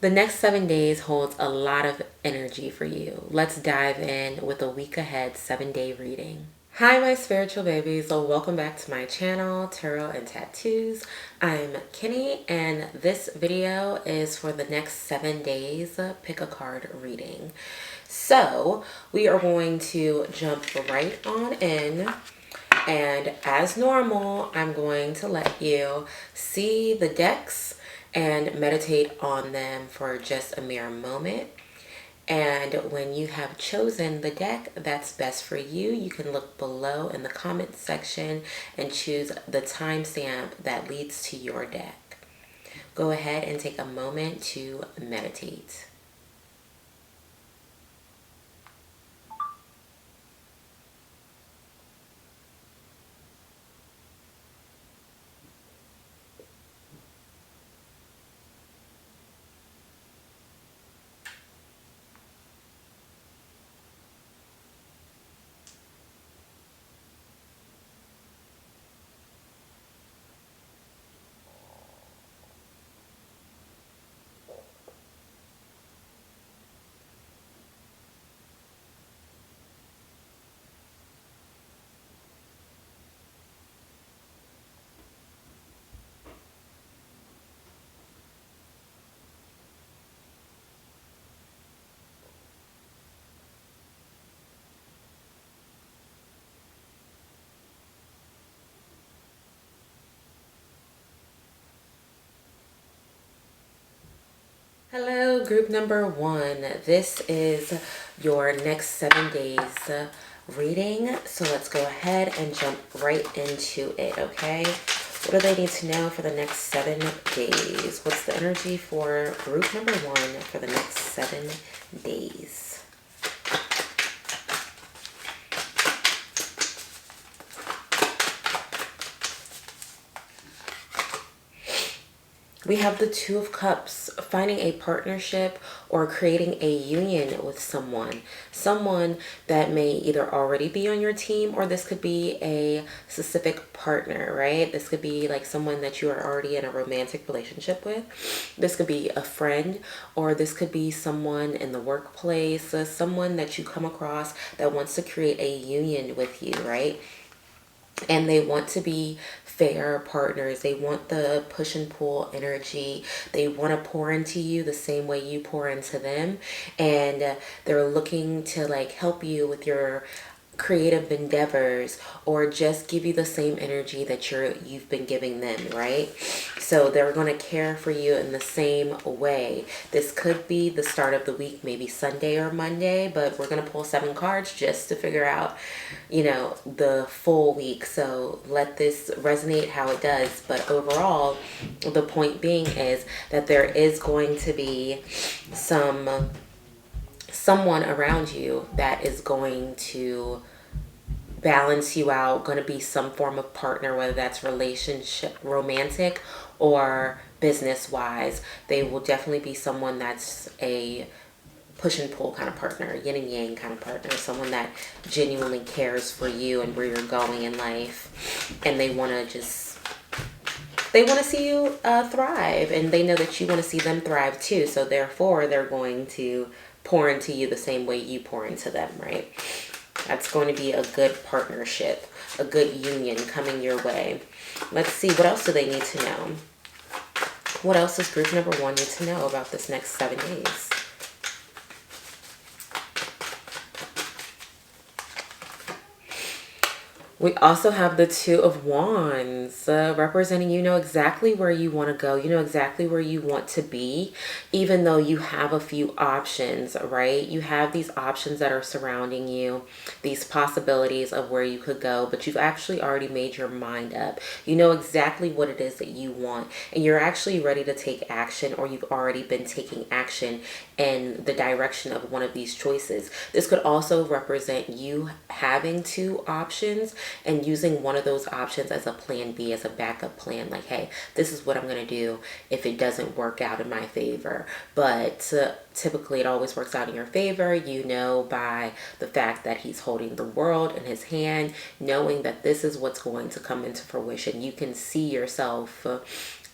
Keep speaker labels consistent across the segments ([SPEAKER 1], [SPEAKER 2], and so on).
[SPEAKER 1] The next 7 days holds a lot of energy for you. Let's dive in with a week ahead 7-day reading. Hi, my spiritual babies. So welcome back to my channel, Tarot and Tattoos. I'm Kenny, and this video is for the next 7 days pick a card reading. So we are going to jump right on in. And as normal, I'm going to let you see the decks and meditate on them for just a mere moment. And when you have chosen the deck that's best for you, you can look below in the comments section and choose the timestamp that leads to your deck. Go ahead and take a moment to meditate. Hello, group number 1. This is your next 7 days reading. So let's go ahead and jump right into it, okay? What do they need to know for the next 7 days? What's the energy for group number 1 for the next 7 days? We have the Two of Cups, finding a partnership or creating a union with someone. Someone that may either already be on your team, or this could be a specific partner, right? This could be like someone that you are already in a romantic relationship with. This could be a friend, or this could be someone in the workplace, someone that you come across that wants to create a union with you, right? And they want to be fair partners. They want the push and pull energy. They want to pour into you the same way you pour into them. And they're looking to like help you with your creative endeavors, or just give you the same energy that you've been giving them, right? So they're going to care for you in the same way. This could be the start of the week, maybe Sunday or Monday, but we're going to pull 7 cards just to figure out, you know, the full week. So let this resonate how it does. But overall, the point being is that there is going to be someone around you that is going to balance you out, going to be some form of partner, whether that's relationship, romantic, or business wise. They will definitely be someone that's a push and pull kind of partner, yin and yang kind of partner, someone that genuinely cares for you and where you're going in life, and they want to see you thrive, and they know that you want to see them thrive too. So therefore, they're going to pour into you the same way you pour into them, right? That's going to be a good partnership, a good union coming your way. Let's see, what else do they need to know? What else does group number 1 need to know about this next 7 days? We also have the Two of Wands representing you know exactly where you want to go. You know exactly where you want to be, even though you have a few options, right? You have these options that are surrounding you, these possibilities of where you could go, but you've actually already made your mind up. You know exactly what it is that you want, and you're actually ready to take action, or you've already been taking action in the direction of one of these choices. This could also represent you having 2 options and using one of those options as a plan B, as a backup plan. Like, hey, this is what I'm going to do if it doesn't work out in my favor. But typically it always works out in your favor, you know, by the fact that he's holding the world in his hand, knowing that this is what's going to come into fruition. You can see yourself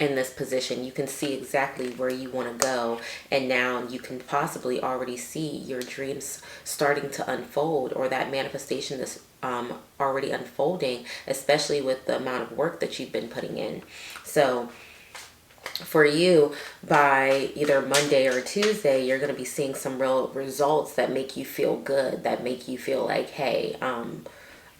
[SPEAKER 1] in this position. You can see exactly where you want to go, and now you can possibly already see your dreams starting to unfold, or that manifestation is already unfolding, especially with the amount of work that you've been putting in. So for you, by either Monday or Tuesday, you're going to be seeing some real results that make you feel good, that make you feel like, hey, I'm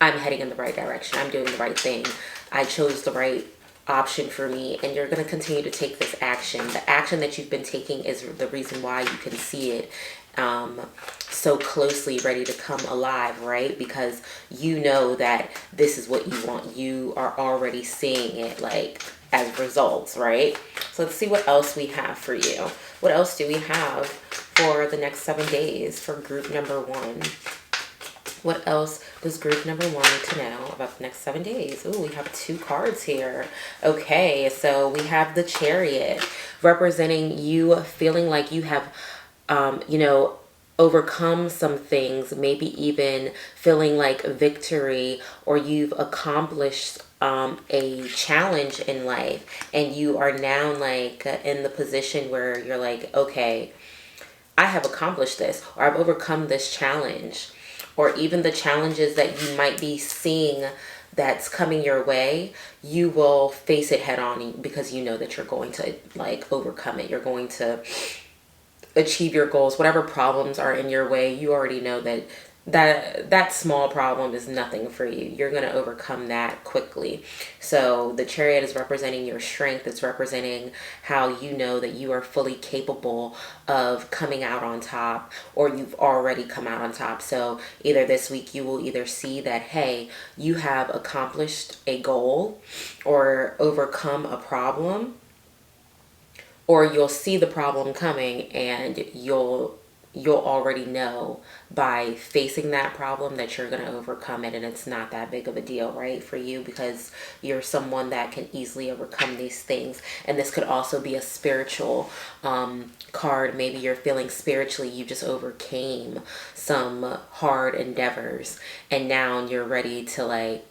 [SPEAKER 1] heading in the right direction. I'm doing the right thing. I chose the right option for me. And you're going to continue to take this action. The action that you've been taking is the reason why you can see it so closely ready to come alive, right? Because you know that this is what you want. You are already seeing it like as results, right? So let's see what else we have for you. What else do we have for the next 7 days for group number 1? What else does group number 1 need to know about the next 7 days? Oh, we have 2 cards here. Okay, so we have the Chariot representing you feeling like you have, overcome some things, maybe even feeling like victory, or you've accomplished a challenge in life, and you are now like in the position where you're like, okay, I have accomplished this, or I've overcome this challenge. Or even the challenges that you might be seeing that's coming your way, you will face it head on because you know that you're going to like overcome it. You're going to achieve your goals. Whatever problems are in your way, you already know that small problem is nothing for you. You're going to overcome that quickly. So the Chariot is representing your strength. It's representing how you know that you are fully capable of coming out on top, or you've already come out on top. So either this week you will either see that, hey, you have accomplished a goal or overcome a problem, or you'll see the problem coming and you'll already know by facing that problem that you're going to overcome it, and it's not that big of a deal, right, for you, because you're someone that can easily overcome these things. And this could also be a spiritual card. Maybe you're feeling spiritually you just overcame some hard endeavors, and now you're ready to like,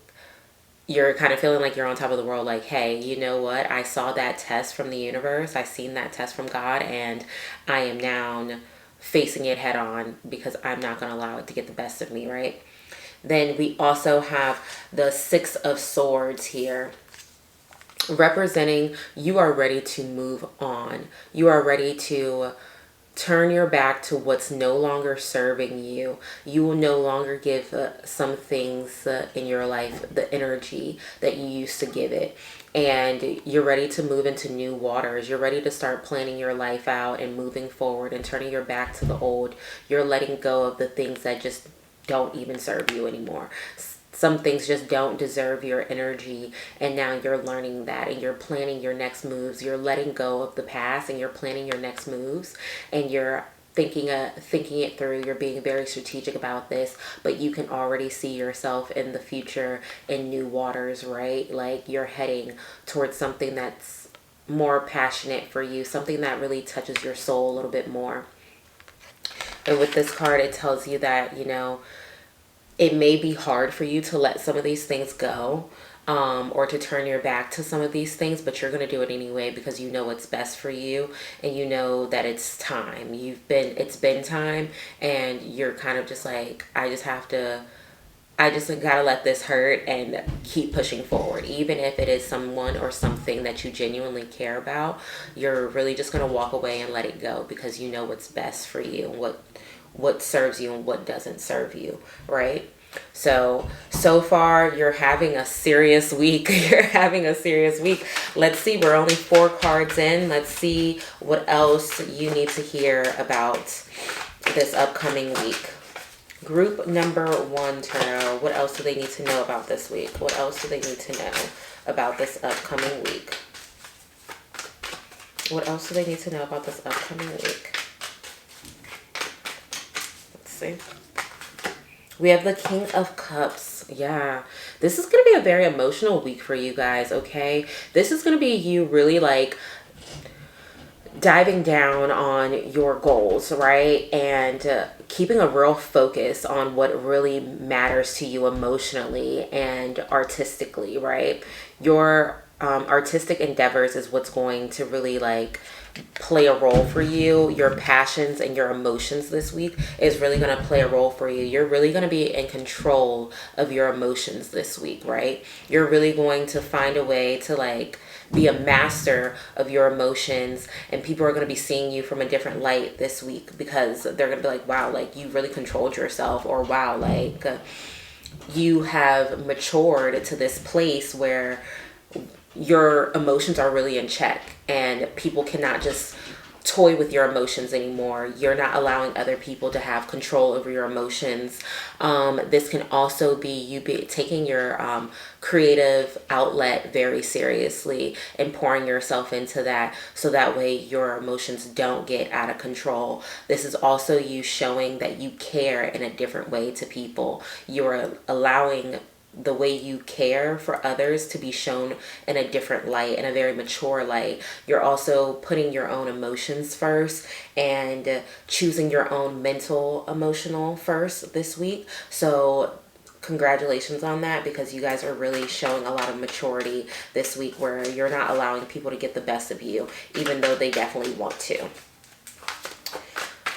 [SPEAKER 1] you're kind of feeling like you're on top of the world, like, hey, you know what? I saw that test from the universe. I seen that test from God, and I am now facing it head on because I'm not going to allow it to get the best of me, right? Then we also have the 6 of Swords here, representing you are ready to move on. You are ready to turn your back to what's no longer serving you. You will no longer give some things in your life the energy that you used to give it. And you're ready to move into new waters. You're ready to start planning your life out and moving forward and turning your back to the old. You're letting go of the things that just don't even serve you anymore. Some things just don't deserve your energy, and now you're learning that, and you're planning your next moves. You're letting go of the past and you're planning your next moves, and you're thinking it through. You're being very strategic about this, but you can already see yourself in the future in new waters, right? Like you're heading towards something that's more passionate for you, something that really touches your soul a little bit more. And with this card, it tells you that, you know, it may be hard for you to let some of these things go, or to turn your back to some of these things, but you're going to do it anyway because you know what's best for you, and you know that it's time. It's been time, and you're kind of just like, I just gotta let this hurt and keep pushing forward. Even if it is someone or something that you genuinely care about, you're really just going to walk away and let it go because you know what's best for you, and what serves you and what doesn't serve you, right? So far you're having a serious week. You're having a serious week. Let's see, we're only 4 cards in. Let's see what else you need to hear about this upcoming week. Group number 1 tarot. What else do they need to know about this week? What else do they need to know about this upcoming week? What else do they need to know about this upcoming week? Let's see. We have the King of Cups. Yeah, this is going to be a very emotional week for you guys, okay? This is going to be you really like diving down on your goals, right? And keeping a real focus on what really matters to you emotionally and artistically, right? You're artistic endeavors is what's going to really like play a role for you. Your passions and your emotions this week is really going to play a role for you. You're really going to be in control of your emotions this week, right? You're really going to find a way to like be a master of your emotions, and people are going to be seeing you from a different light this week because they're going to be like, wow, like you really controlled yourself, or wow, like you have matured to this place where your emotions are really in check and people cannot just toy with your emotions anymore. You're not allowing other people to have control over your emotions. This can also be you taking your creative outlet very seriously and pouring yourself into that, so that way your emotions don't get out of control. This is also you showing that you care in a different way to people. You're allowing the way you care for others to be shown in a different light, in a very mature light. You're also putting your own emotions first and choosing your own mental emotional first this week. So congratulations on that, because you guys are really showing a lot of maturity this week where you're not allowing people to get the best of you, even though they definitely want to.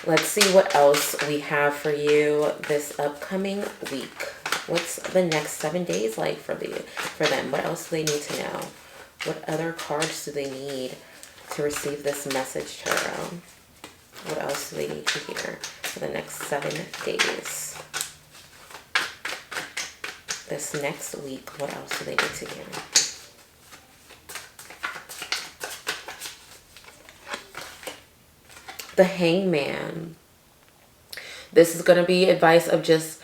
[SPEAKER 1] Let's see what else we have for you this upcoming week. What's the next 7 days like for them? What else do they need to know? What other cards do they need to receive this message, Tarot? What else do they need to hear for the next 7 days? This next week, what else do they need to hear? The Hangman. This is going to be advice of just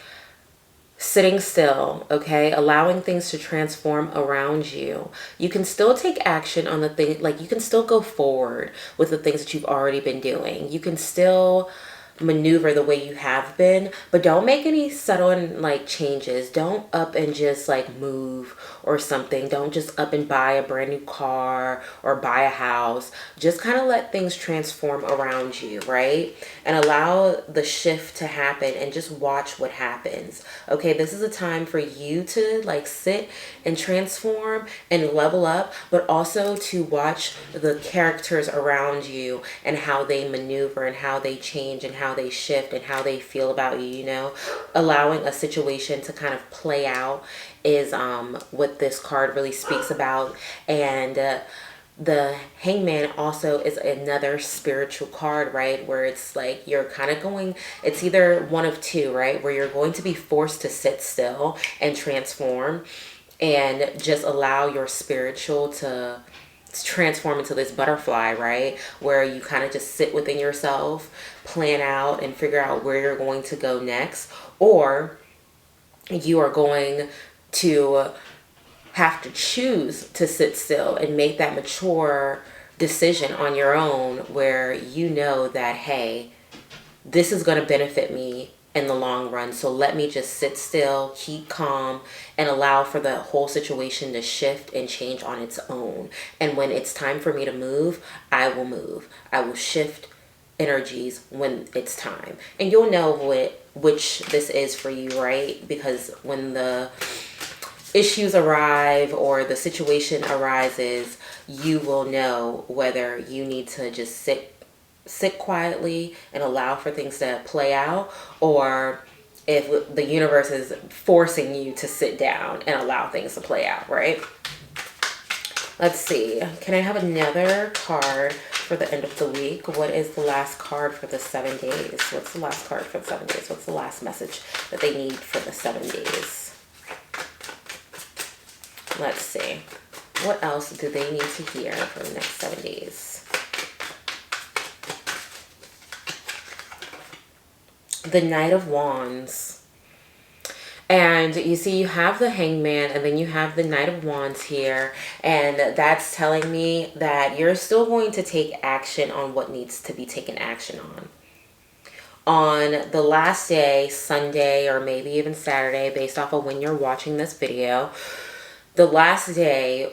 [SPEAKER 1] sitting still, okay? Allowing things to transform around you. You can still take action on the thing, like you can still go forward with the things that you've already been doing. You can still maneuver the way you have been, but don't make any sudden like changes. Don't up and just like move or something. Don't just up and buy a brand new car or buy a house. Just kind of let things transform around you, right? And allow the shift to happen and just watch what happens. Okay, this is a time for you to like sit and transform and level up, but also to watch the characters around you and how they maneuver and how they change and how they shift and how they feel about you, you know. Allowing a situation to kind of play out is what this card really speaks about. And the Hangman also is another spiritual card, right? Where it's like you're kind of going, it's either one of two, right? Where you're going to be forced to sit still and transform and just allow your spiritual to transform into this butterfly, right? Where you kind of just sit within yourself, plan out and figure out where you're going to go next. Or you are going to have to choose to sit still and make that mature decision on your own, where you know that, hey, this is going to benefit me in the long run. So let me just sit still, keep calm, and allow for the whole situation to shift and change on its own. And when it's time for me to move, I will move. I will shift energies when it's time. And you'll know which this is for you, right? Because when the issues arrive or the situation arises, you will know whether you need to just sit quietly and allow for things to play out, or if the universe is forcing you to sit down and allow things to play out, right? Let's see. Can I have another card for the end of the week? What is the last card for the 7 days? What's the last card for the 7 days? What's the last message that they need for the 7 days? Let's see. What else do they need to hear for the next 7 days? The Knight of Wands. And you see, you have the Hangman and then you have the Knight of Wands here. And that's telling me that you're still going to take action on what needs to be taken action on. On the last day, Sunday, or maybe even Saturday, based off of when you're watching this video, the last day,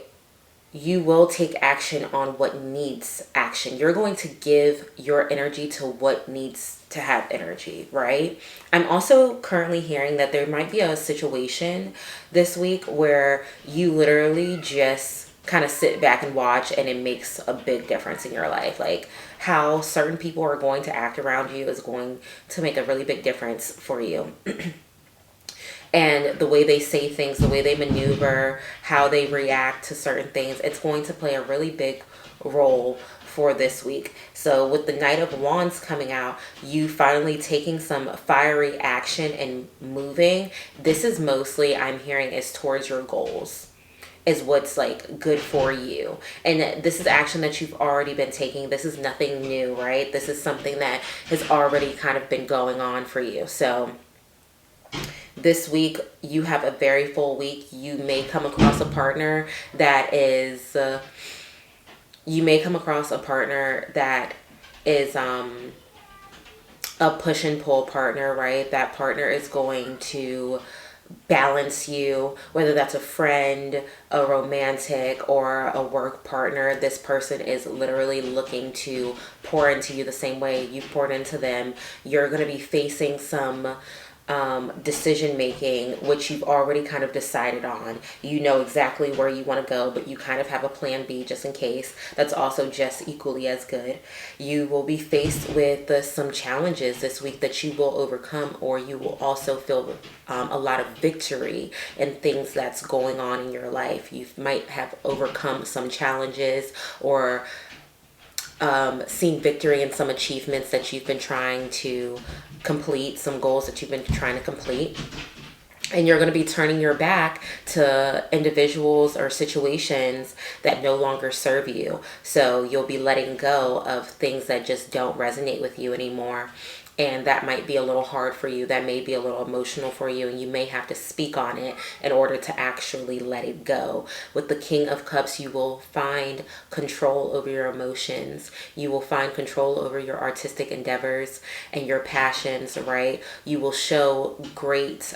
[SPEAKER 1] you will take action on what needs action. You're going to give your energy to what needs to have energy, right? I'm also currently hearing that there might be a situation this week where you literally just kind of sit back and watch, and it makes a big difference in your life. Like how certain people are going to act around you is going to make a really big difference for you. And the way they say things, the way they maneuver, how they react to certain things, it's going to play a really big role for this week. So with the Knight of Wands coming out, you finally taking some fiery action and moving. This is mostly, I'm hearing, is towards your goals, is what's like good for you. And this is action that you've already been taking. This is nothing new, right? This is something that has already kind of been going on for you. So this week, you have a very full week. You may come across a partner that is, a push and pull partner, right? That partner is going to balance you, whether that's a friend, a romantic, or a work partner. This person is literally looking to pour into you the same way you poured into them. You're going to be facing some decision making, which you've already kind of decided on. You know exactly where you want to go, but you kind of have a plan B just in case. That's also just equally as good. You will be faced with some challenges this week that you will overcome, or you will also feel a lot of victory in things that's going on in your life. You might have overcome some challenges, or seen victory in some achievements that you've been trying to complete, some goals that you've been trying to complete. And you're going to be turning your back to individuals or situations that no longer serve you. So you'll be letting go of things that just don't resonate with you anymore. And that might be a little hard for you. That may be a little emotional for you. And you may have to speak on it in order to actually let it go. With the King of Cups, you will find control over your emotions. You will find control over your artistic endeavors and your passions, right? You will show great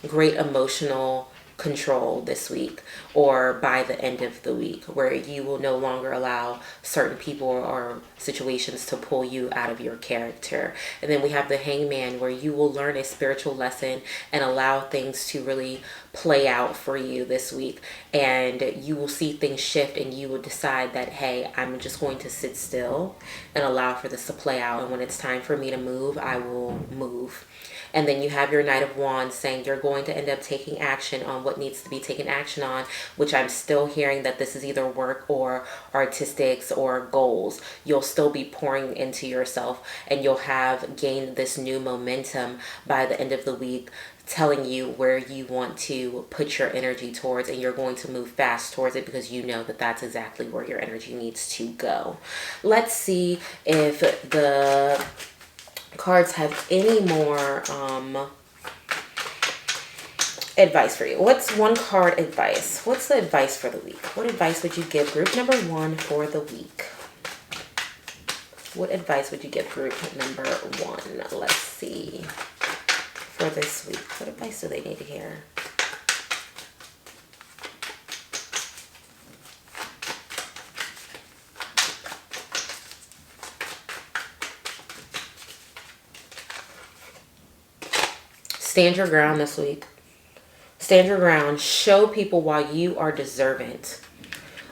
[SPEAKER 1] emotional control this week, or by the end of the week, where you will no longer allow certain people or situations to pull you out of your character. And then we have the Hangman, where you will learn a spiritual lesson and allow things to really play out for you this week. And you will see things shift, and you will decide that, hey, I'm just going to sit still and allow for this to play out. And when it's time for me to move, I will move. And then you have your Knight of Wands saying you're going to end up taking action on what needs to be taken action on, which I'm still hearing that this is either work or artistics or goals. You'll still be pouring into yourself, and you'll have gained this new momentum by the end of the week, telling you where you want to put your energy towards, and you're going to move fast towards it because you know that that's exactly where your energy needs to go. Let's see if the cards have any more advice for you. What's one card advice? What's the advice for the week? What advice would you give group number 1 for the week? What advice would you give group number 1? Let's see. For this week, what advice do they need to hear? Stand your ground this week. Stand your ground. Show people why you are deserving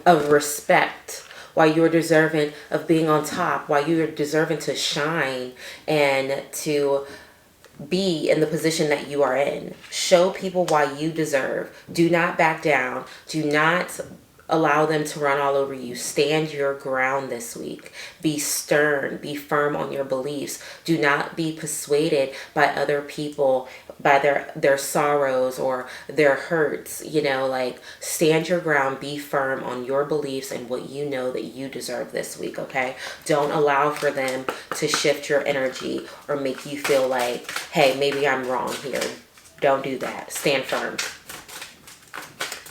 [SPEAKER 1] of respect, why you're deserving of being on top, why you're deserving to shine and to be in the position that you are in. Show people why you deserve. Do not back down. Do not allow them to run all over you. Stand your ground this week. Be stern. Be firm on your beliefs. Do not be persuaded by other people, by their sorrows or their hurts. You know, like, stand your ground. Be firm on your beliefs and what you know that you deserve this week, okay? Don't allow for them to shift your energy or make you feel like, hey, maybe I'm wrong here. Don't do that. Stand firm.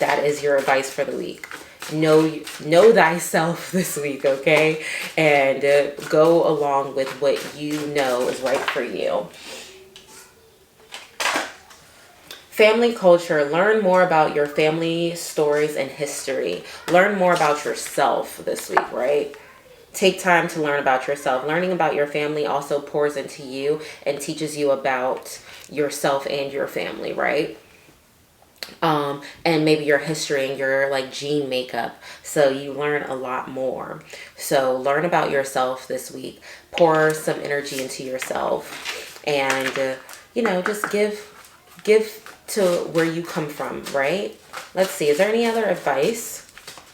[SPEAKER 1] That is your advice for the week. Know thyself this week, okay? And go along with what you know is right for you. Family culture. Learn more about your family stories and history. Learn more about yourself this week, right? Take time to learn about yourself. Learning about your family also pours into you and teaches you about yourself and your family, right? and maybe your history and your like gene makeup. So you learn a lot more. So learn about yourself this week. Pour some energy into yourself, and just give to where you come from, right? Let's see. Is there any other advice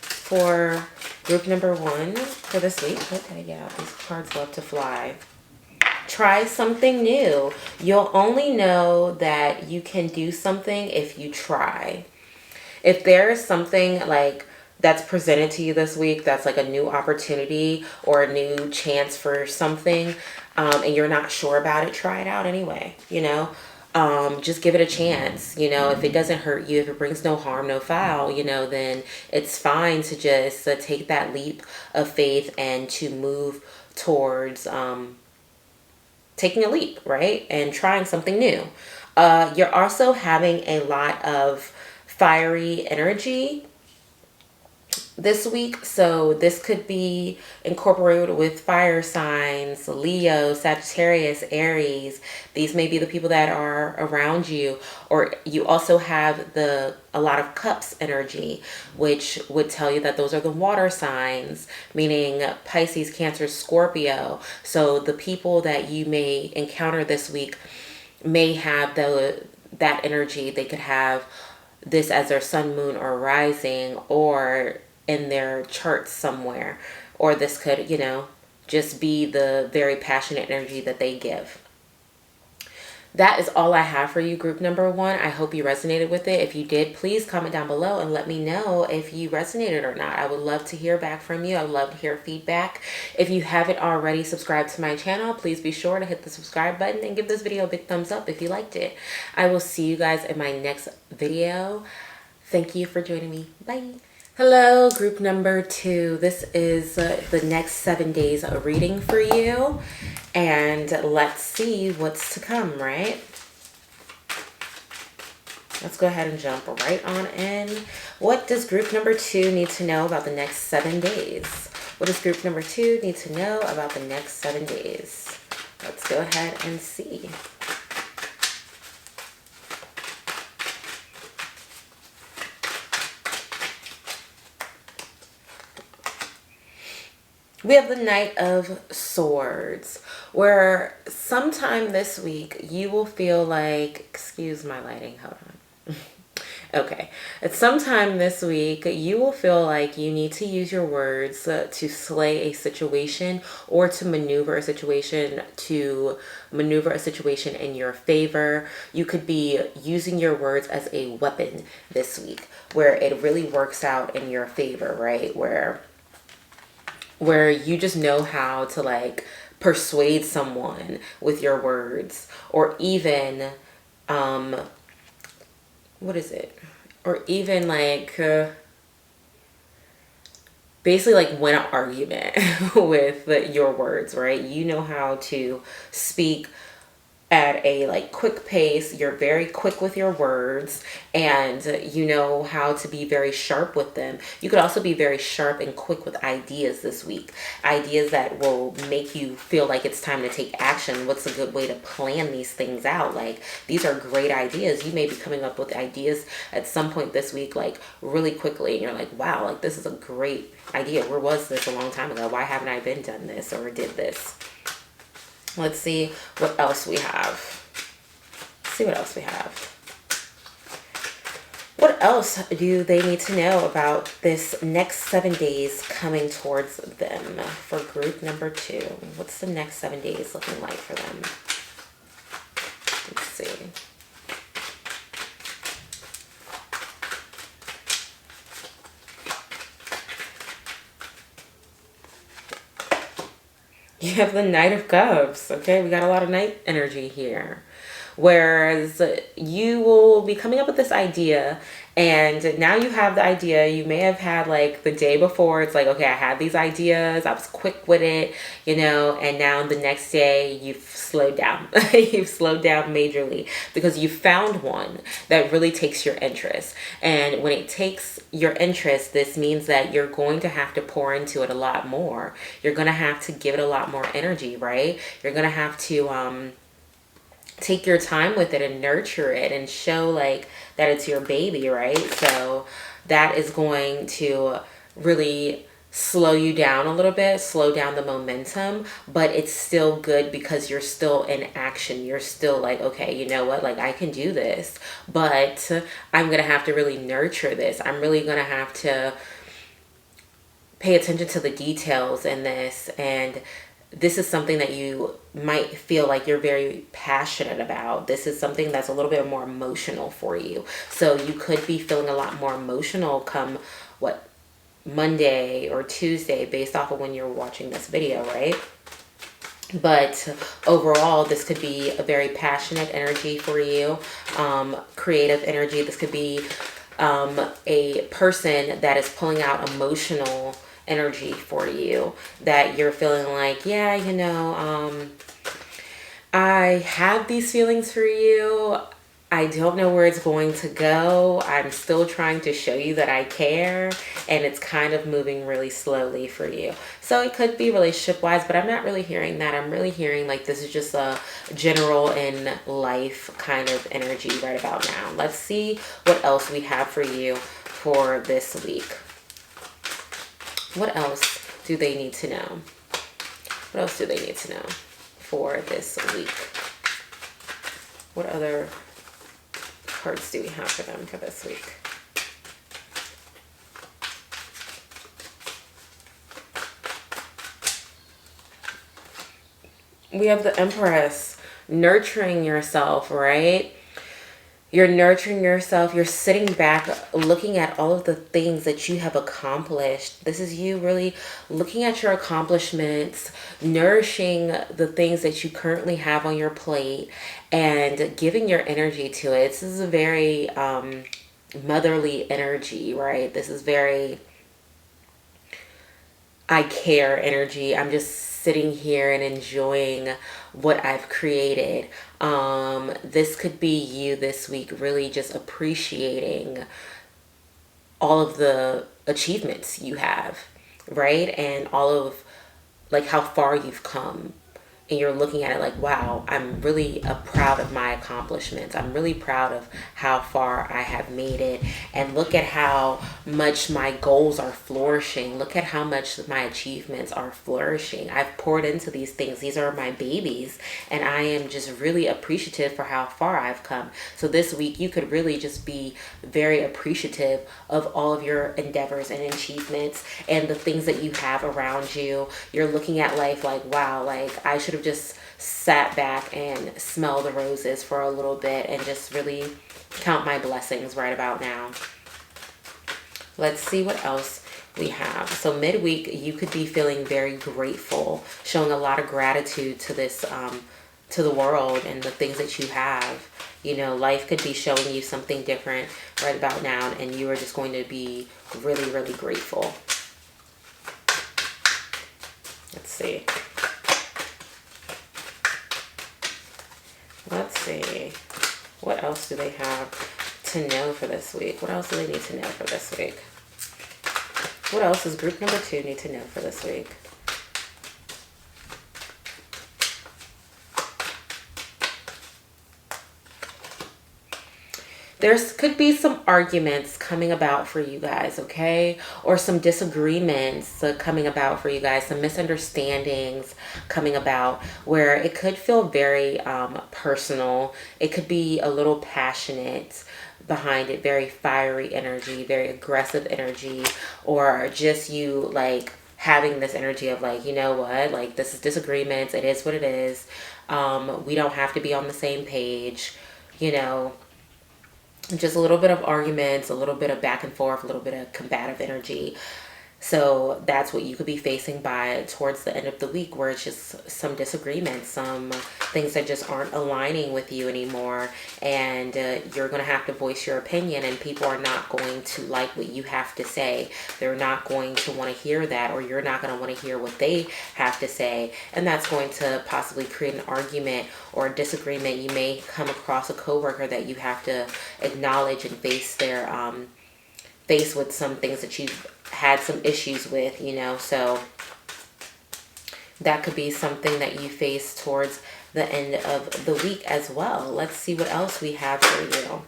[SPEAKER 1] for group number 1 for this week? Okay, yeah, these cards love to fly. Try something new. You'll only know that you can do something if you try. If there's something like that's presented to you this week that's like a new opportunity or a new chance for something, and you're not sure about it, try it out anyway. Just give it a chance. If it doesn't hurt you, if it brings no harm, no foul, then it's fine to just take that leap of faith and to move towards taking a leap, right? And trying something new. You're also having a lot of fiery energy this week. So this could be incorporated with fire signs, Leo, Sagittarius, Aries. These may be the people that are around you. Or you also have a lot of cups energy, which would tell you that those are the water signs, meaning Pisces, Cancer, Scorpio. So the people that you may encounter this week may have that energy. They could have this as their sun, moon, or rising, or in their charts somewhere. Or this could, just be the very passionate energy that they give. That is all I have for you, group number 1. I hope you resonated with it. If you did, please comment down below and let me know if you resonated or not. I would love to hear back from you. I would love to hear feedback. If you haven't already subscribed to my channel, please be sure to hit the subscribe button and give this video a big thumbs up if you liked it. I will see you guys in my next video. Thank you for joining me. Bye. Hello, group number 2. This is the next 7 days of reading for you. And let's see what's to come, right? Let's go ahead and jump right on in. What does group number 2 need to know about the next 7 days? What does group number 2 need to know about the next 7 days? Let's go ahead and see. We have the Knight of Swords, where sometime this week you will feel like, excuse my lighting, hold on. Okay, it's sometime this week you will feel like you need to use your words to slay a situation or to maneuver a situation in your favor. You could be using your words as a weapon this week, where it really works out in your favor, right? Where you just know how to like persuade someone with your words, or even what is it? Or even like basically like win an argument with your words, right? You know how to speak at a like quick pace. You're very quick with your words, and you know how to be very sharp with them. You could also be very sharp and quick with ideas this week. Ideas that will make you feel like it's time to take action. What's a good way to plan these things out? Like, these are great ideas. You may be coming up with ideas at some point this week, like really quickly, and you're like, wow, like this is a great idea. Where was this a long time ago? Why haven't I been done this or did this? Let's see what else we have. What else do they need to know about this next 7 days coming towards them for group number 2? What's the next 7 days looking like for them? Let's see. You have the Knight of Cups. Okay, we got a lot of night energy here. Whereas you will be coming up with this idea, and now you have the idea. You may have had like the day before, it's like, okay, I had these ideas, I was quick with it, and now the next day you've slowed down. You've slowed down majorly because you found one that really takes your interest. And when it takes your interest, this means that you're going to have to pour into it a lot more. You're going to have to give it a lot more energy, right? You're going to have to take your time with it and nurture it and show like that it's your baby, right? So that is going to really slow you down a little bit, slow down the momentum, but it's still good because you're still in action. You're still like, okay, you know what? Like I can do this, but I'm going to have to really nurture this. I'm really going to have to pay attention to the details in this, and this is something that you might feel like you're very passionate about. This is something that's a little bit more emotional for you. So you could be feeling a lot more emotional come what, Monday or Tuesday, based off of when you're watching this video, right? But overall, this could be a very passionate energy for you, creative energy. This could be a person that is pulling out emotional energy for you, that you're feeling like, yeah, you know, I have these feelings for you. I don't know where it's going to go. I'm still trying to show you that I care, and it's kind of moving really slowly for you. So it could be relationship wise, but I'm not really hearing that. I'm really hearing like this is just a general in life kind of energy right about now. Let's see what else we have for you for this week. What else do they need to know? What else do they need to know for this week? What other cards do we have for them for this week? We have the Empress, nurturing yourself, right? You're nurturing yourself. You're sitting back, looking at all of the things that you have accomplished. This is you really looking at your accomplishments, nourishing the things that you currently have on your plate, and giving your energy to it. This is a very motherly energy, right? This is very I care energy. I'm just sitting here and enjoying what I've created. This could be you this week really just appreciating all of the achievements you have, right? And all of like how far you've come. And you're looking at it like, wow, I'm really proud of my accomplishments. I'm really proud of how far I have made it. And look at how much my goals are flourishing. Look at how much my achievements are flourishing. I've poured into these things. These are my babies. And I am just really appreciative for how far I've come. So this week, you could really just be very appreciative of all of your endeavors and achievements and the things that you have around you. You're looking at life like, wow, like I should have just sat back and smell the roses for a little bit and just really count my blessings right about now. Let's see what else we have. So midweek, you could be feeling very grateful, showing a lot of gratitude to this, to the world and the things that you have. You know, life could be showing you something different right about now, and you are just going to be really, really grateful. Let's see. Let's see. What else do they have to know for this week? What else do they need to know for this week? What else does group number 2 need to know for this week? There could be some arguments coming about for you guys, okay? Or some disagreements coming about for you guys, some misunderstandings coming about where it could feel very personal. It could be a little passionate behind it, very fiery energy, very aggressive energy, or just you like having this energy of like, you know what, like this is disagreements. It is what it is. We don't have to be on the same page, you know. Just a little bit of arguments, a little bit of back and forth, a little bit of combative energy. So that's what you could be facing by towards the end of the week, where it's just some disagreements, some things that just aren't aligning with you anymore. And you're going to have to voice your opinion, and people are not going to like what you have to say. They're not going to want to hear that, or you're not going to want to hear what they have to say. And that's going to possibly create an argument or a disagreement. You may come across a coworker that you have to acknowledge and face their face with some things that you've had some issues with, you know. So that could be something that you face towards the end of the week as well. Let's see what else we have for you.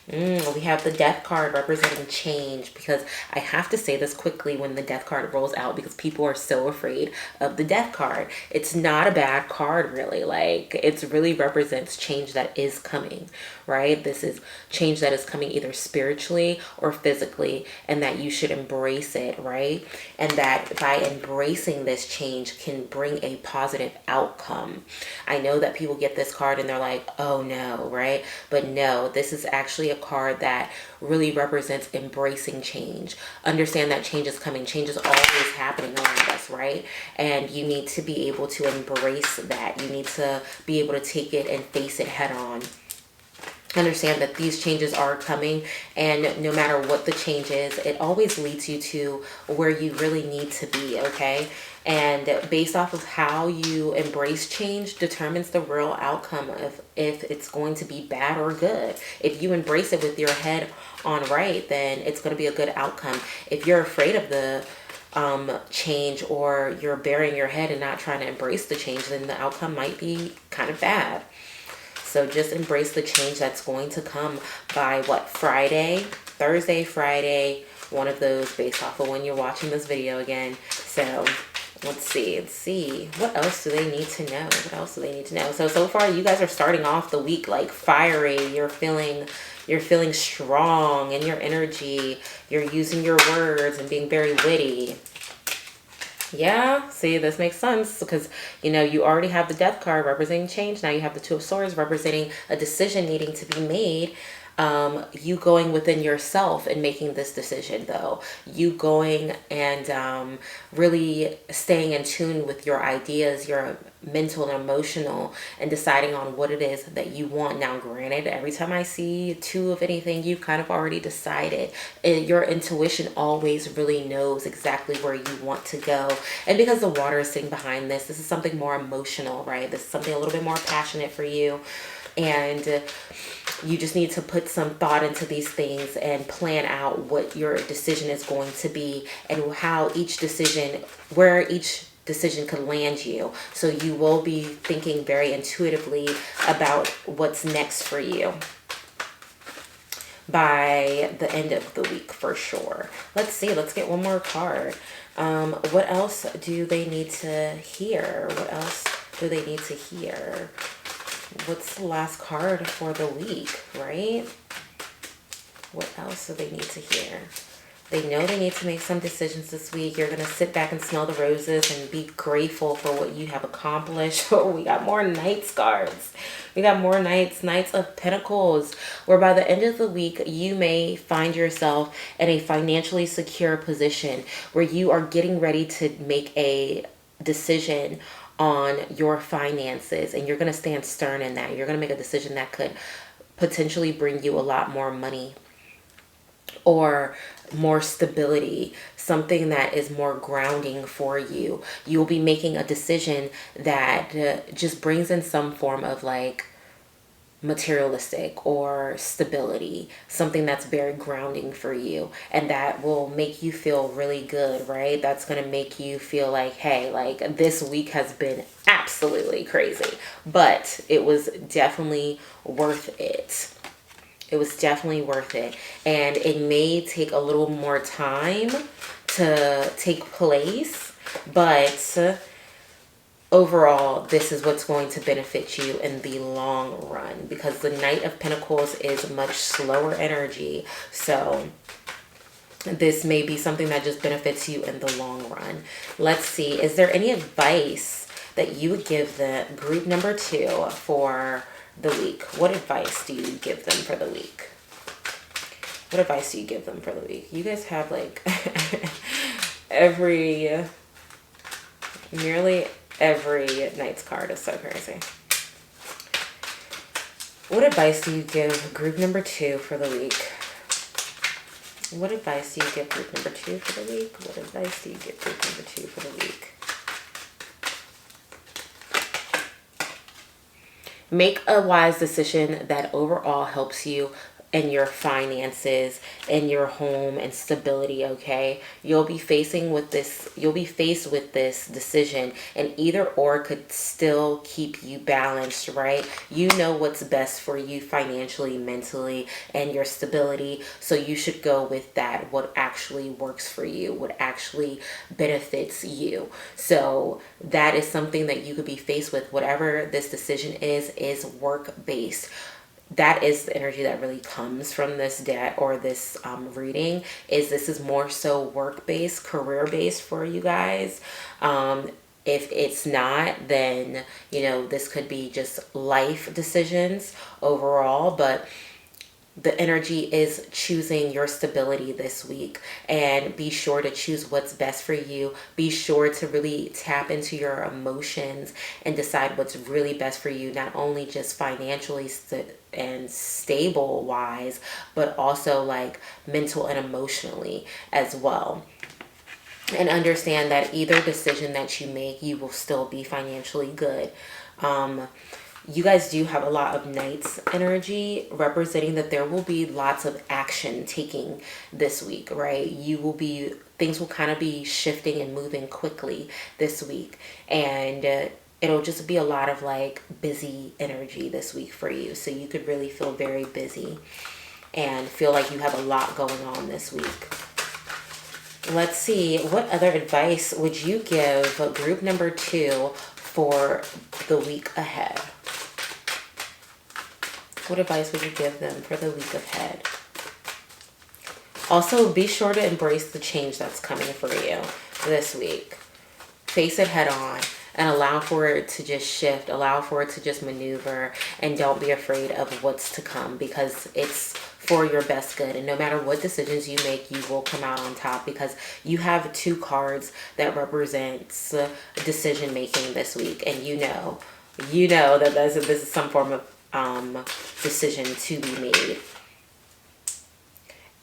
[SPEAKER 1] We have the death card representing change, because I have to say this quickly when the death card rolls out, because people are so afraid of the death card. It's not a bad card, really. Like, it really represents change that is coming, right? This is change that is coming either spiritually or physically, and that you should embrace it, right? And that by embracing this change can bring a positive outcome. I know that people get this card and they're like, oh no, right? But no, this is actually a card that really represents embracing change. Understand that change is coming. Change is always happening around us, right? And you need to be able to embrace that. You need to be able to take it and face it head on. Understand that these changes are coming, and no matter what the change is, it always leads you to where you really need to be, okay? And based off of how you embrace change determines the real outcome of if it's going to be bad or good. If you embrace it with your head on right, then it's going to be a good outcome. If you're afraid of the change, or you're burying your head and not trying to embrace the change, then the outcome might be kind of bad. So just embrace the change that's going to come by Thursday, Friday, one of those, based off of when you're watching this video again. So let's see. What else do they need to know? So far you guys are starting off the week like fiery. You're feeling strong in your energy. You're using your words and being very witty. Yeah, see, this makes sense, because, you already have the death card representing change. Now you have the Two of Swords representing a decision needing to be made. You going within yourself and making this decision, though. You going and really staying in tune with your ideas, your mental and emotional, and deciding on what it is that you want. Now, granted, every time I see two of anything, you've kind of already decided. And your intuition always really knows exactly where you want to go. And because the water is sitting behind this is something more emotional, right? This is something a little bit more passionate for you. And you just need to put some thought into these things and plan out what your decision is going to be, and where each decision could land you. So you will be thinking very intuitively about what's next for you by the end of the week, for sure. Let's get one more card. What else do they need to hear? What's the last card for the week, right? What else do they need to hear? They know they need to make some decisions this week. You're going to sit back and smell the roses and be grateful for what you have accomplished. Oh, we got more Knights cards. We got more Knights of Pentacles, where by the end of the week, you may find yourself in a financially secure position where you are getting ready to make a decision on your finances, and you're going to stand stern in that. You're going to make a decision that could potentially bring you a lot more money or more stability, something that is more grounding for you. You'll be making a decision that just brings in some form of like materialistic or stability, something that's very grounding for you, and that will make you feel really good, right? That's going to make you feel like, hey, like this week has been absolutely crazy, but it was definitely worth it. And it may take a little more time to take place, but overall, this is what's going to benefit you in the long run, because the Knight of Pentacles is much slower energy. So this may be something that just benefits you in the long run. Let's see. Is there any advice that you would give the group number 2 for the week? What advice do you give them for the week? You guys have like nearly every Knight's card is so crazy. What advice do you give group number 2 for the week? Make a wise decision that overall helps you and your finances and your home and stability. Okay, you'll be faced with this decision, and either or could still keep you balanced, right? You know what's best for you financially, mentally, and your stability, so you should go with that, what actually works for you, what actually benefits you. So that is something that you could be faced with. Whatever this decision is work based. That is the energy that really comes from this deck or this reading. This is more so work-based, career-based for you guys. If it's not, then this could be just life decisions overall. But the energy is choosing your stability this week, and be sure to choose what's best for you. Be sure to really tap into your emotions and decide what's really best for you, not only just financially and stable wise, but also like mental and emotionally as well. And understand that either decision that you make, you will still be financially good. You guys do have a lot of Knight's energy, representing that there will be lots of action taking this week, right? Things will kind of be shifting and moving quickly this week. And it'll just be a lot of like busy energy this week for you. So you could really feel very busy and feel like you have a lot going on this week. Let's see, what other advice would you give group number 2 for the week ahead? What advice would you give them for the week ahead? Also, be sure to embrace the change that's coming for you this week. Face it head on and allow for it to just shift. Allow for it to just maneuver, and don't be afraid of what's to come, because it's for your best good. And no matter what decisions you make, you will come out on top, because you have 2 cards that represents decision making this week, and you know that this is some form of decision to be made.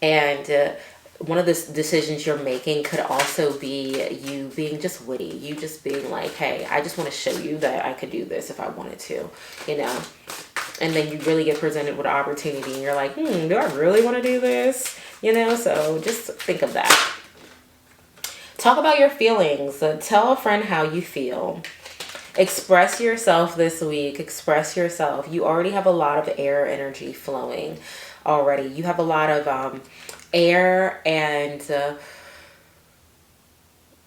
[SPEAKER 1] And one of the decisions you're making could also be you being just witty, you just being like, hey, I just want to show you that I could do this if I wanted to, and then you really get presented with an opportunity and you're like, do I really want to do this? So just think of that. Talk about your feelings. Tell a friend how you feel. Express yourself this week. Express yourself. You already have a lot of air energy flowing already. You have a lot of air and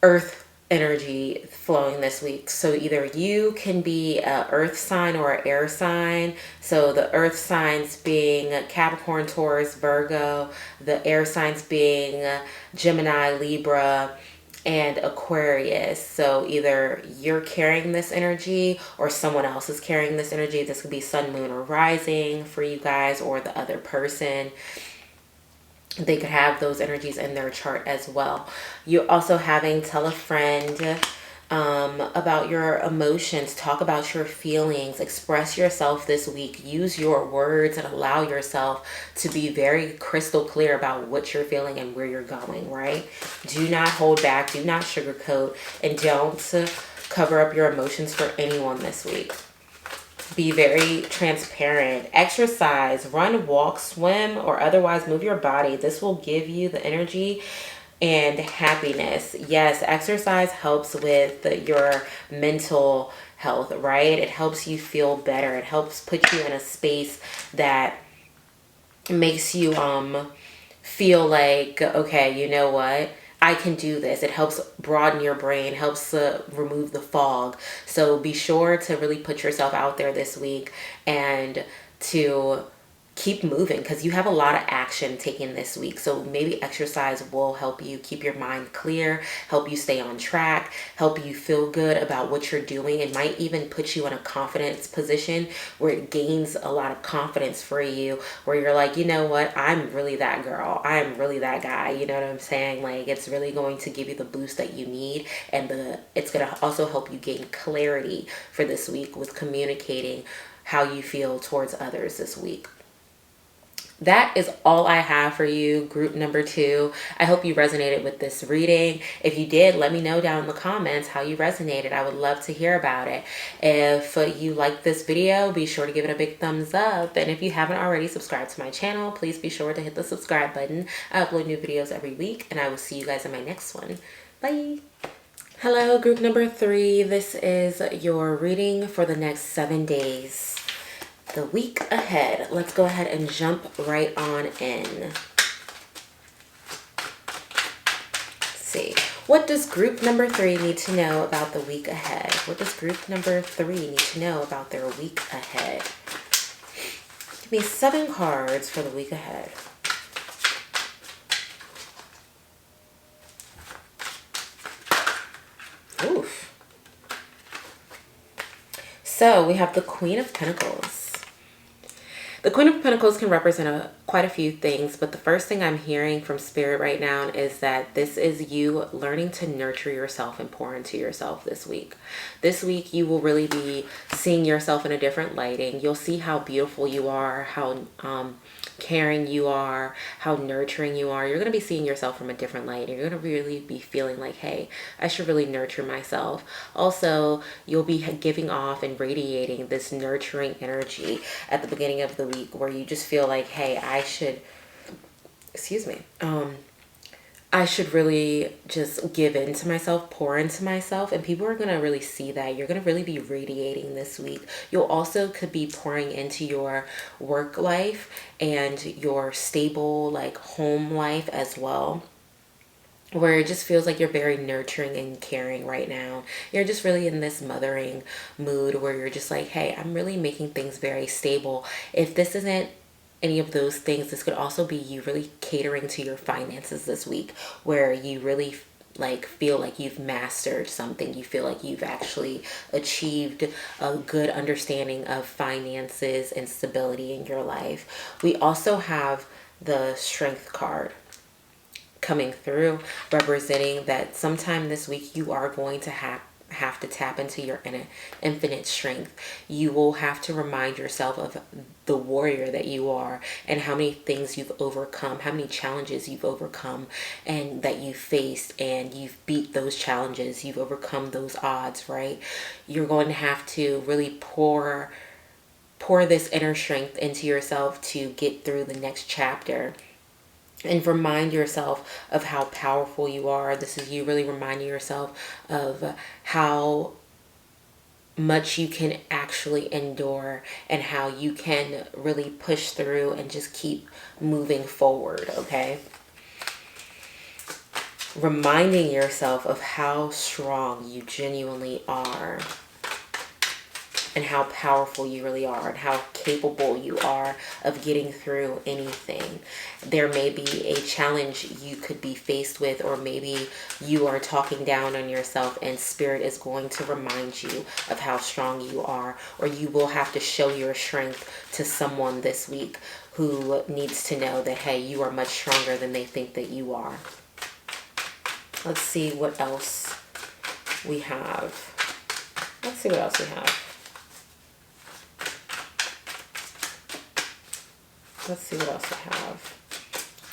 [SPEAKER 1] earth energy flowing this week. So either you can be an earth sign or an air sign. So the earth signs being Capricorn, Taurus, Virgo. The air signs being Gemini, Libra, and Aquarius. So either you're carrying this energy or someone else is carrying this energy. This could be sun, moon, or rising for you guys, or the other person. They could have those energies in their chart as well. You're also tell a friend about your emotions. Talk about your feelings. Express yourself this week. Use your words and allow yourself to be very crystal clear about what you're feeling and where you're going, right? Do not hold back. Do not sugarcoat. And don't cover up your emotions for anyone this week. Be very transparent. Exercise. Run, walk, swim, or otherwise move your body. This will give you the energy and happiness. Yes, exercise helps with your mental health, right? It helps you feel better. It helps put you in a space that makes you feel like, okay, you know what? I can do this. It helps broaden your brain, helps remove the fog. So be sure to really put yourself out there this week and to keep moving, because you have a lot of action taken this week. So maybe exercise will help you keep your mind clear, help you stay on track, help you feel good about what you're doing. It might even put you in a confidence position where it gains a lot of confidence for you, where you're like, you know what, I'm really that girl, I'm really that guy. You know what I'm saying? Like, it's really going to give you the boost that you need, and it's going to also help you gain clarity for this week with communicating how you feel towards others this week. that is all I have for you, group number 2. I hope you resonated with this reading. If you did, let me know down in the comments how you resonated. I would love to hear about it. If you like this video, be sure to give it a big thumbs up. And if you haven't already subscribed to my channel, please be sure to hit the subscribe button. I upload new videos every week, and I will see you guys in my next one. Bye. Hello, group number 3. This is your reading for the next 7 days. The week ahead. Let's go ahead and jump right on in. Let's see. What does group number 3 need to know about the week ahead? What does group number 3 need to know about their week ahead? Give me 7 cards for the week ahead. Oof. So we have the Queen of Pentacles. The Queen of Pentacles can represent quite a few things, but the first thing I'm hearing from Spirit right now is that this is you learning to nurture yourself and pour into yourself this week. This week, you will really be seeing yourself in a different lighting. You'll see how beautiful you are, how caring you are, how nurturing you are. You're going to be seeing yourself from a different light. You're going to really be feeling like, hey, I should really nurture myself. Also, you'll be giving off and radiating this nurturing energy at the beginning of the week where you just feel like, hey, I should really just give into myself, pour into myself, and people are going to really see that. You're going to really be radiating this week. You'll also could be pouring into your work life and your stable like home life as well, where it just feels like you're very nurturing and caring right now. You're just really in this mothering mood where you're just like, hey, I'm really making things very stable. If this isn't any of those things, this could also be you really catering to your finances this week, where you really like feel like you've mastered something. You feel like you've actually achieved a good understanding of finances and stability in your life. We also have the Strength card coming through, representing that sometime this week you are going to have to tap into your infinite strength. You will have to remind yourself of the warrior that you are and how many things you've overcome, how many challenges you've overcome and that you've faced, and you've beat those challenges, you've overcome those odds, right? You're going to have to really pour this inner strength into yourself to get through the next chapter. And remind yourself of how powerful you are. This is you really reminding yourself of how much you can actually endure and how you can really push through and just keep moving forward, okay? Reminding yourself of how strong you genuinely are and how powerful you really are and how capable you are of getting through anything. There may be a challenge you could be faced with, or maybe you are talking down on yourself and Spirit is going to remind you of how strong you are, or you will have to show your strength to someone this week who needs to know that, hey, you are much stronger than they think that you are. Let's see what else we have. Let's see what else we have. Let's see what else we have.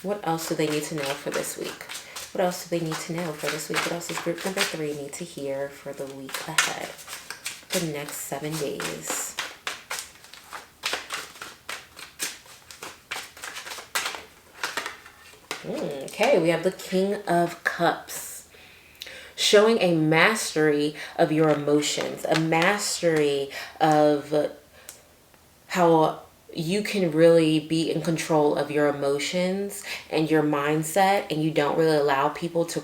[SPEAKER 1] What else do they need to know for this week? What else do they need to know for this week? What else does group number 3 need to hear for the week ahead? The next 7 days. Okay, we have the King of Cups. Showing a mastery of your emotions. A mastery of how you can really be in control of your emotions and your mindset, and you don't really allow people to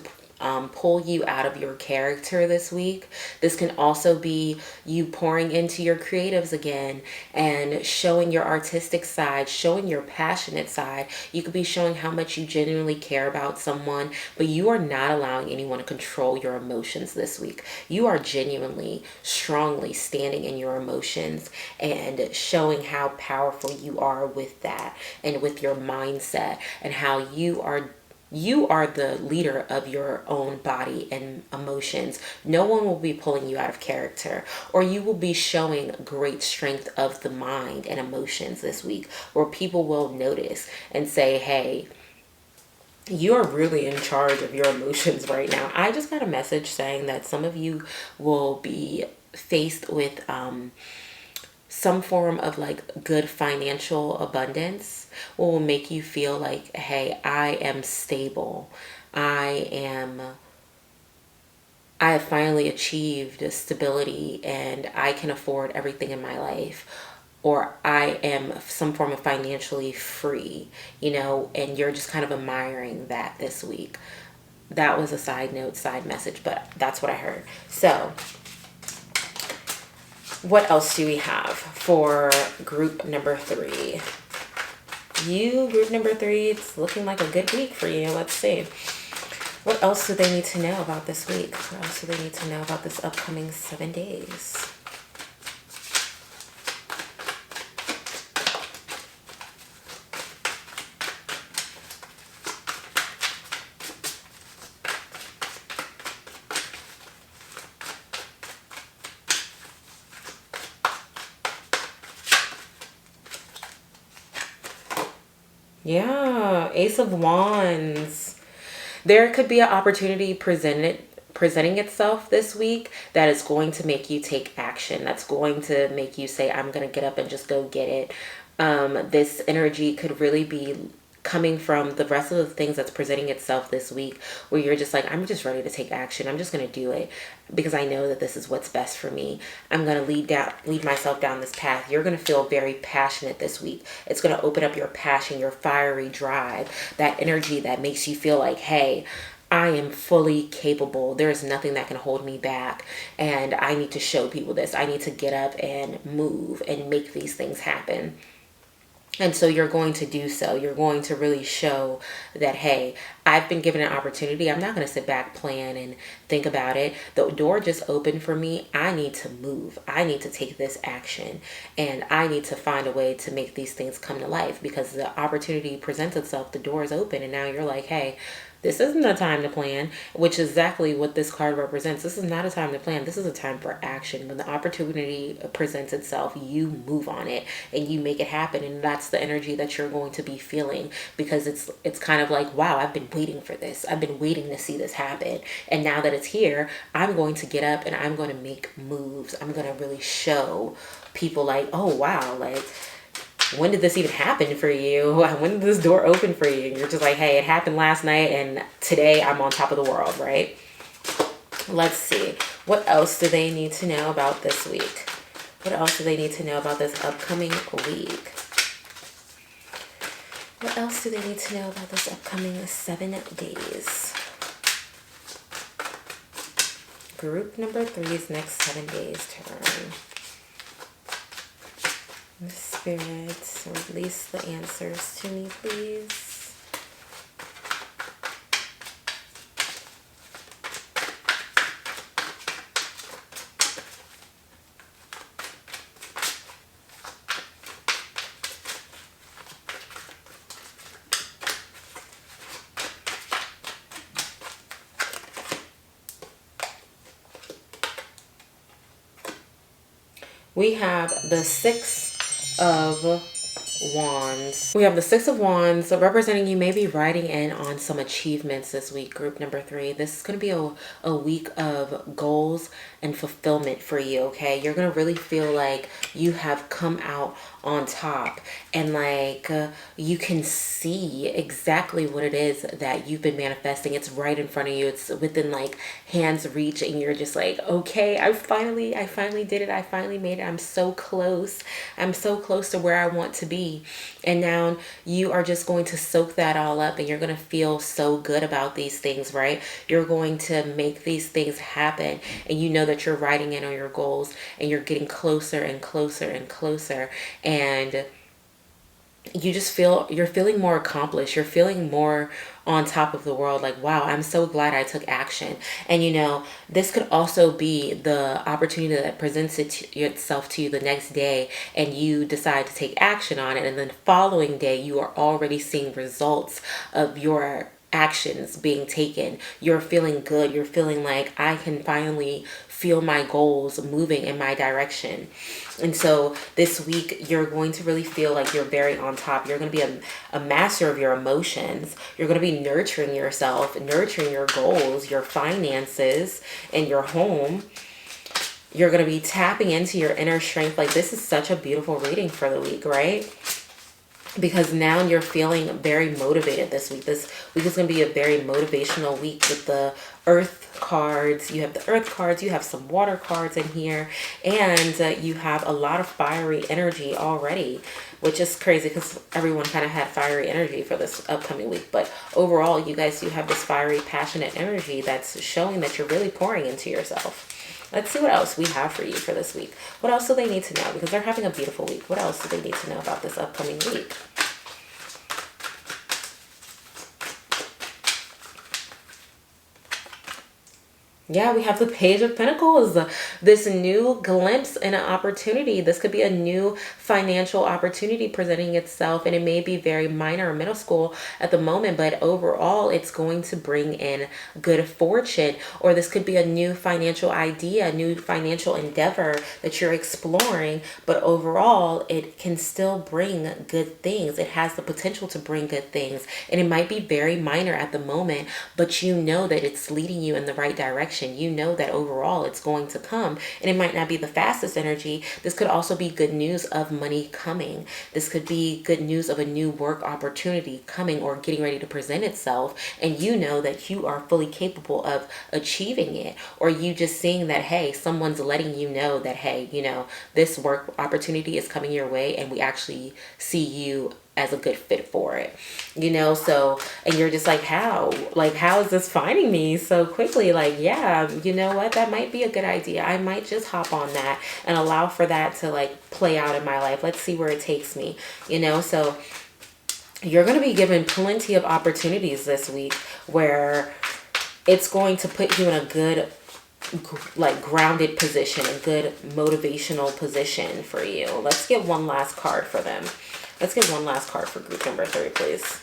[SPEAKER 1] pull you out of your character this week. This can also be you pouring into your creatives again and showing your artistic side, showing your passionate side. You could be showing how much you genuinely care about someone, but you are not allowing anyone to control your emotions this week. You are genuinely, strongly standing in your emotions and showing how powerful you are with that and with your mindset, and how you are You are the leader of your own body and emotions. No one will be pulling you out of character, or you will be showing great strength of the mind and emotions this week, where people will notice and say, hey, you're really in charge of your emotions right now. I just got a message saying that some of you will be faced with some form of like good financial abundance will make you feel like, hey, I am stable. I am I have finally achieved stability and I can afford everything in my life. Or I am some form of financially free, and you're just kind of admiring that this week. That was a side note, side message, but that's what I heard. So, what else do we have for group number 3? Group number 3, it's looking like a good week for you. Let's see. What else do they need to know about this week? What else do they need to know about this upcoming 7 days? Yeah, Ace of Wands. There could be an opportunity presenting itself this week that is going to make you take action. That's going to make you say, I'm going to get up and just go get it. This energy could really be coming from the rest of the things that's presenting itself this week, where you're just like, I'm just ready to take action. I'm just going to do it because I know that this is what's best for me. I'm going to lead myself down this path. You're going to feel very passionate this week. It's going to open up your passion, your fiery drive, that energy that makes you feel like, hey, I am fully capable. There is nothing that can hold me back. And I need to show people this. I need to get up and move and make these things happen. And so you're going to do so. You're going to really show that, hey, I've been given an opportunity. I'm not going to sit back, plan, and think about it. The door just opened for me. I need to move. I need to take this action. And I need to find a way to make these things come to life, because the opportunity presents itself. The door is open. And now you're like, hey, this isn't a time to plan, which is exactly what this card represents. This is not a time to plan. This is a time for action. When the opportunity presents itself, you move on it and you make it happen. And that's the energy that you're going to be feeling, because it's kind of like, wow, I've been waiting for this. I've been waiting to see this happen. And now that it's here, I'm going to get up and I'm going to make moves. I'm going to really show people like, oh, wow, like, when did this even happen for you? When did this door open for you? And you're just like, hey, it happened last night and today I'm on top of the world, right? Let's see. What else do they need to know about this week? What else do they need to know about this upcoming week? What else do they need to know about this upcoming 7 days? Group number 3's next 7 days turn. Spirit, release the answers to me, please. We have the Six of Wands. We have the Six of Wands, so representing you may be riding in on some achievements this week, group number 3. This is going to be a week of goals and fulfillment for you, okay? You're going to really feel like you have come out on top, and like you can see exactly what it is that you've been manifesting. It's right in front of you. It's within like hand's reach, and you're just like, okay, I finally did it. I finally made it. I'm so close. I'm so close to where I want to be. And now you are just going to soak that all up, and you're going to feel so good about these things, right? You're going to make these things happen, and you know that you're riding in on your goals, and you're getting closer and closer and closer. And you just you're feeling more accomplished. You're feeling more on top of the world. Like, wow, I'm so glad I took action. And this could also be the opportunity that presents itself to you the next day, and you decide to take action on it. And then the following day, you are already seeing results of your actions being taken. You're feeling good. You're feeling like I can finally feel my goals moving in my direction. And so this week, you're going to really feel like you're very on top. You're going to be a master of your emotions. You're going to be nurturing yourself, nurturing your goals, your finances, and your home. You're going to be tapping into your inner strength. Like, this is such a beautiful reading for the week, right? Because now you're feeling very motivated this week. This week is going to be a very motivational week with the earth cards. You have the earth cards, you have some water cards in here, and you have a lot of fiery energy already, which is crazy because everyone kind of had fiery energy for this upcoming week. But overall, you guys do have this fiery, passionate energy that's showing that you're really pouring into yourself. Let's see what else we have for you for this week. What else do they need to know? Because they're having a beautiful week. What else do they need to know about this upcoming week? Yeah, we have the Page of Pentacles, this new glimpse and an opportunity. This could be a new financial opportunity presenting itself, and it may be very minor or middle school at the moment, but overall it's going to bring in good fortune. Or this could be a new financial idea, a new financial endeavor that you're exploring, but overall it can still bring good things. It has the potential to bring good things, and it might be very minor at the moment, but you know that it's leading you in the right direction. You know that overall it's going to come, and it might not be the fastest energy. This could also be good news of money coming. This could be good news of a new work opportunity coming or getting ready to present itself, and you know that you are fully capable of achieving it. Or you just seeing that, hey, someone's letting you know that, hey, you know, this work opportunity is coming your way, and we actually see you as a good fit for it, you know? So, and you're just like, how is this finding me so quickly? Like, yeah, you know what, that might be a good idea. I might just hop on that and allow for that to like play out in my life. Let's see where it takes me, you know? So you're going to be given plenty of opportunities this week where it's going to put you in a good, like, grounded position, a good motivational position for you. Let's get one last card for them. Let's get one last card for group number 3, please.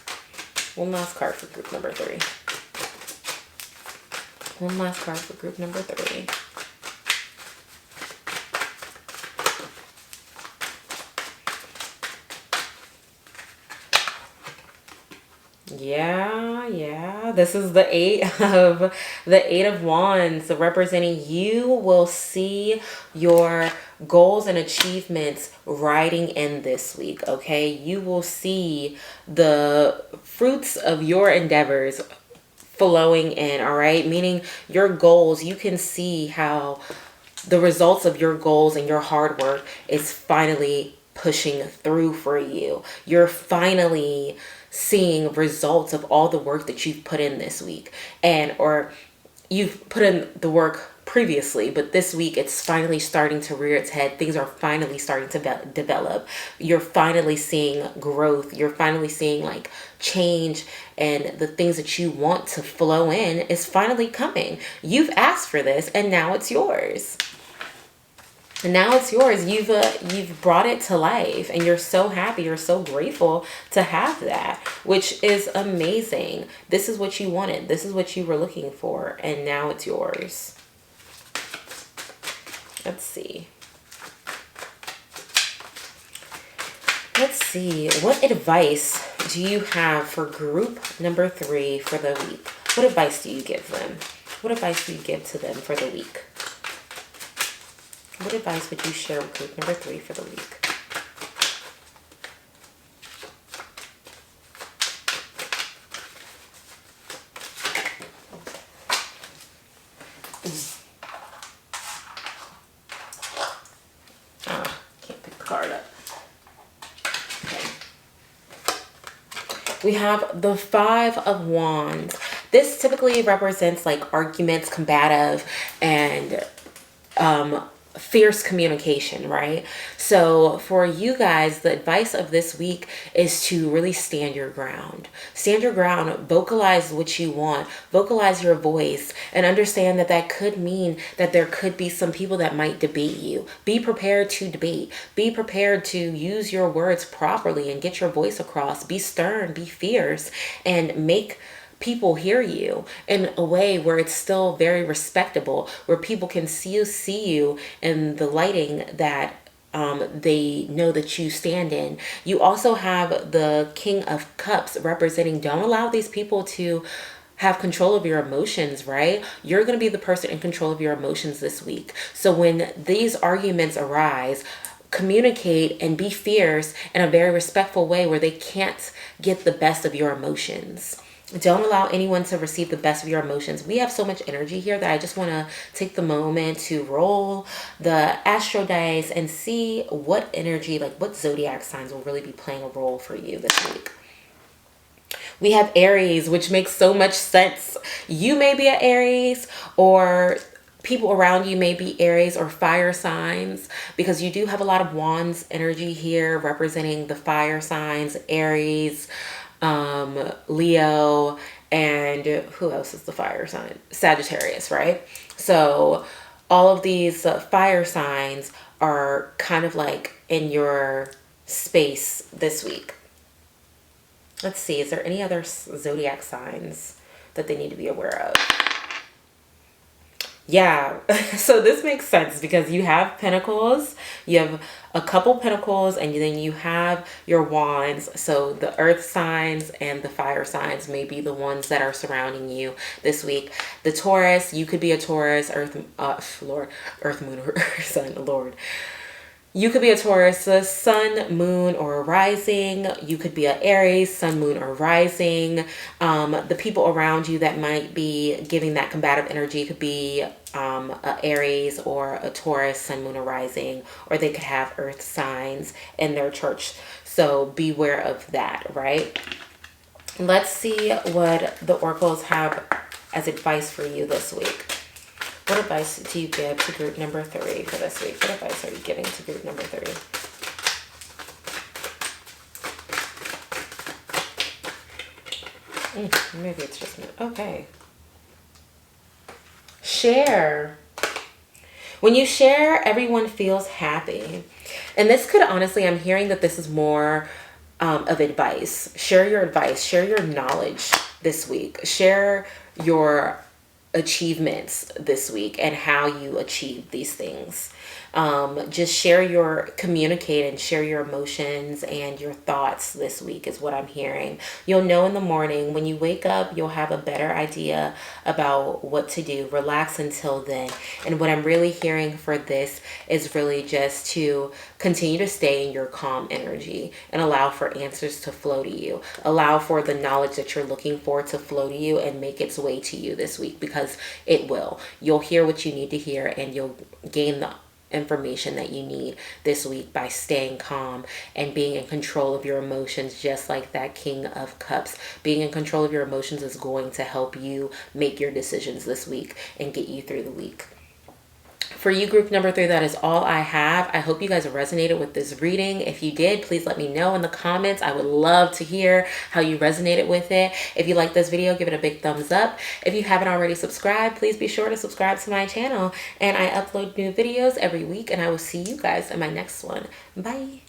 [SPEAKER 1] One last card for group number 3. One last card for group number 3. Yeah. This is the eight of wands, representing you will see your goals and achievements riding in this week. Okay, you will see the fruits of your endeavors flowing in. All right, meaning your goals, you can see how the results of your goals and your hard work is finally pushing through for you. You're finally seeing results of all the work that you've put in this week, and or you've put in the work previously, but this week it's finally starting to rear its head. Things are finally starting to develop. You're finally seeing growth. You're finally seeing like change, and the things that you want to flow in is finally coming. You've asked for this, and now it's yours. And now it's yours. You've brought it to life, and you're so happy. You're so grateful to have that, which is amazing. This is what you wanted. This is what you were looking for, and now it's yours. Let's see. Let's see. What advice do you have for group number 3 for the week? What advice do you give them? What advice do you give to them for the week? What advice would you share with group number 3 for the week? Can't pick the card up. Okay. We have the 5 of Wands. This typically represents like arguments, combative, and fierce communication, right? So for you guys, the advice of this week is to really stand your ground. Stand your ground, vocalize what you want, vocalize your voice, and understand that that could mean that there could be some people that might debate you. Be prepared to debate. Be prepared to use your words properly and get your voice across. Be stern, be fierce, and make people hear you in a way where it's still very respectable, where people can see you in the lighting that they know that you stand in. You also have the King of Cups representing, don't allow these people to have control of your emotions, right? You're going to be the person in control of your emotions this week. So when these arguments arise, communicate and be fierce in a very respectful way where they can't get the best of your emotions. Don't allow anyone to receive the best of your emotions. We have so much energy here that I just want to take the moment to roll the astro dice and see what energy, like what zodiac signs will really be playing a role for you this week. We have Aries, which makes so much sense. You may be an Aries, or people around you may be Aries or fire signs, because you do have a lot of wands energy here representing the fire signs, Aries, Leo, and who else is the fire sign? Sagittarius, right? So all of these fire signs are kind of like in your space this week. Let's see, is there any other zodiac signs that they need to be aware of? Yeah, so this makes sense because you have pentacles, you have a couple pentacles, and then you have your wands. So the earth signs and the fire signs may be the ones that are surrounding you this week. The Taurus, you could be a Taurus, earth, moon, or sun, Lord. You could be a Taurus, a sun, moon, or a rising. You could be an Aries, sun, moon, or rising. The people around you that might be giving that combative energy could be a Aries or a Taurus, sun, moon, or rising, or they could have earth signs in their church. So beware of that, right? Let's see what the oracles have as advice for you this week. What advice do you give to group number 3 for this week? What advice are you giving to group number 3? Maybe it's just me. Okay. Share. When you share, everyone feels happy. And this could honestly, I'm hearing that this is more of advice. Share your advice. Share your knowledge this week. Share your achievements this week and how you achieve these things. Just communicate and share your emotions and your thoughts this week is what I'm hearing. You'll know in the morning when you wake up, you'll have a better idea about what to do. Relax until then. And what I'm really hearing for this is really just to continue to stay in your calm energy and allow for answers to flow to you. Allow for the knowledge that you're looking for to flow to you and make its way to you this week, because it will. You'll hear what you need to hear and you'll gain the information that you need this week by staying calm and being in control of your emotions, just like that King of Cups. Being in control of your emotions is going to help you make your decisions this week and get you through the week. For you, group number 3, that is all I have. I hope you guys resonated with this reading. If you did, please let me know in the comments. I would love to hear how you resonated with it. If you like this video, give it a big thumbs up. If you haven't already subscribed, please be sure to subscribe to my channel. And I upload new videos every week, and I will see you guys in my next one. Bye.